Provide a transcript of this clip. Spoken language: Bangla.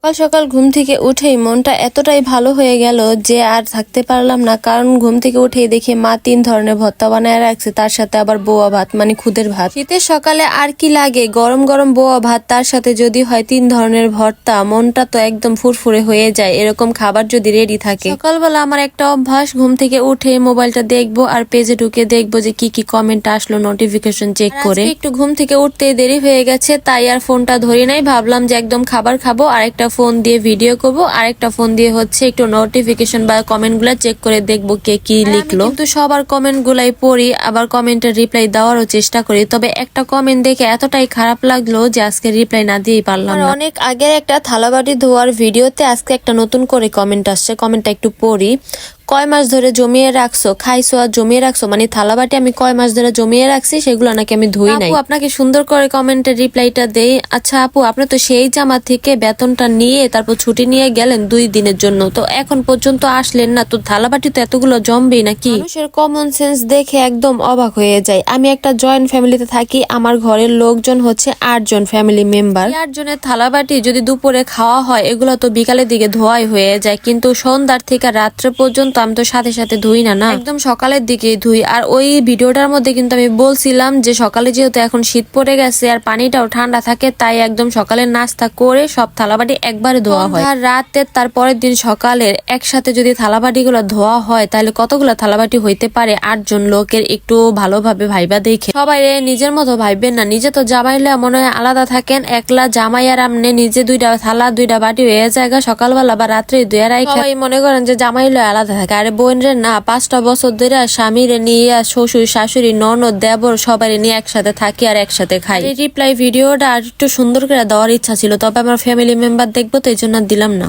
সকাল সকাল ঘুম থেকে উঠেই মনটা এতটাই ভালো হয়ে গেল যে আর থাকতে পারলাম না। কারণ ঘুম থেকে উঠেই দেখি মা 3 ধরনের ভর্তা বানায় রাখছে, তার সাথে আবার বোয়া ভাত মানে খুদের ভাত। শীতের সকালে আর কি লাগে, গরম গরম বোয়া ভাত, তার সাথে যদি হয় 3 ধরনের ভর্তা, মনটা তো একদম ফুরফুরে হয়ে যায় এরকম খাবার যদি রেডি থাকে। সকালবেলা আমার একটা অভ্যাস, ঘুম থেকে উঠে মোবাইলটা দেখবো আর পেজে ঢুকে দেখবো যে কি কি কমেন্ট আসলো, নোটিফিকেশন চেক করে। একটু ঘুম থেকে উঠতে দেরি হয়ে গেছে, তাই আর ফোনটা ধরি নাই, ভাবলাম যে একদম খাবার খাবো আর একটা ফোন দিয়ে ভিডিও করবো আর একটা ফোন দিয়ে হচ্ছে একটু নোটিফিকেশন বা কমেন্ট গুলা চেক করে দেখবো কে কি লিখলো। কিন্তু সবার কমেন্ট গুলাই পড়ি, আবার কমেন্টের রিপ্লাই দেওয়ারও চেষ্টা করি। তবে একটা কমেন্ট দেখে এতটাই খারাপ লাগলো যে আজকে রিপ্লাই না দিয়েই পারলাম না। অনেক আগের একটা থালাবাটি ধোয়ার ভিডিওতে আজকে একটা নতুন করে কমেন্ট আসছে, কমেন্টটা একটু পড়ি। কয় মাস ধরে জমিয়ে রাখছো, খাইছো আর জমিয়ে রাখছো, মানে থালাবাটি আমি কয় মাস ধরে জমিয়ে রাখছি সেগুলো নাকি আমি ধুই নাই। আপু আপনাকে সুন্দর করে কমেন্টের রিপ্লাইটা দেই। আচ্ছা আপু, আপনি তো সেই জামা থেকে বেতনটা নিয়ে তারপর ছুটি নিয়ে গেলেন 2 দিনের জন্য, তো এখন পর্যন্ত আসলেন না, তো থালাবাটি তো এতগুলো জমবেই নাকি? মানুষের কমন সেন্স দেখে একদম অবাক হয়ে যায়। আমি একটা জয়েন্ট ফ্যামিলিতে থাকি, আমার ঘরের লোকজন হচ্ছে 8 জন ফ্যামিলি মেম্বার। 8 জনের থালাবাটি যদি দুপুরে খাওয়া হয় এগুলো তো বিকালের দিকে ধোয়াই হয়ে যায়, কিন্তু সন্ধ্যার থেকে রাত্রে পর্যন্ত আমি তো সাথে সাথে ধুই না, একদম সকালের দিকে ধুই। আর ওই ভিডিওটার মধ্যে কিন্তু আমি বলছিলাম যে সকালে যেহেতু এখন শীত পড়ে গেছে আর পানিটাও ঠান্ডা থাকে, তাই একদম সকালের নাস্তা করে সব থালাবাটি একবারে ধোয়া হয়। আর রাতের তারপরের দিন সকালের একসাথে যদি থালাবাটি গুলো ধোয়া হয় তাহলে কতগুলো থালাবাটি হইতে পারে 8 জন লোকের, একটু ভালোভাবে ভাইবা দেখে। সবাই নিজের মতো ভাইবেন না, নিজে তো জামাইলে মনে হয় আলাদা থাকেন, একলা জামাই আর আমনে নিজে 2টা থালা 2টা বাটি হয়ে যায় সকালবেলা বা রাত্রে ধুয়ে রাখে। সবাই মনে করেন যে জামাইলে আলাদা থাকে। আরে বোন রে না, 5টা বছর ধরে স্বামীরে নিয়ে শ্বশুর শাশুড়ি ননদ দেবর সবাই নিয়ে একসাথে থাকি আর একসাথে খাই। এই রিপ্লাই ভিডিওটা আর একটু সুন্দর করে দেওয়ার ইচ্ছা ছিল, তবে আমার ফ্যামিলি মেম্বার দেখবো তো এই জন্য দিলাম না।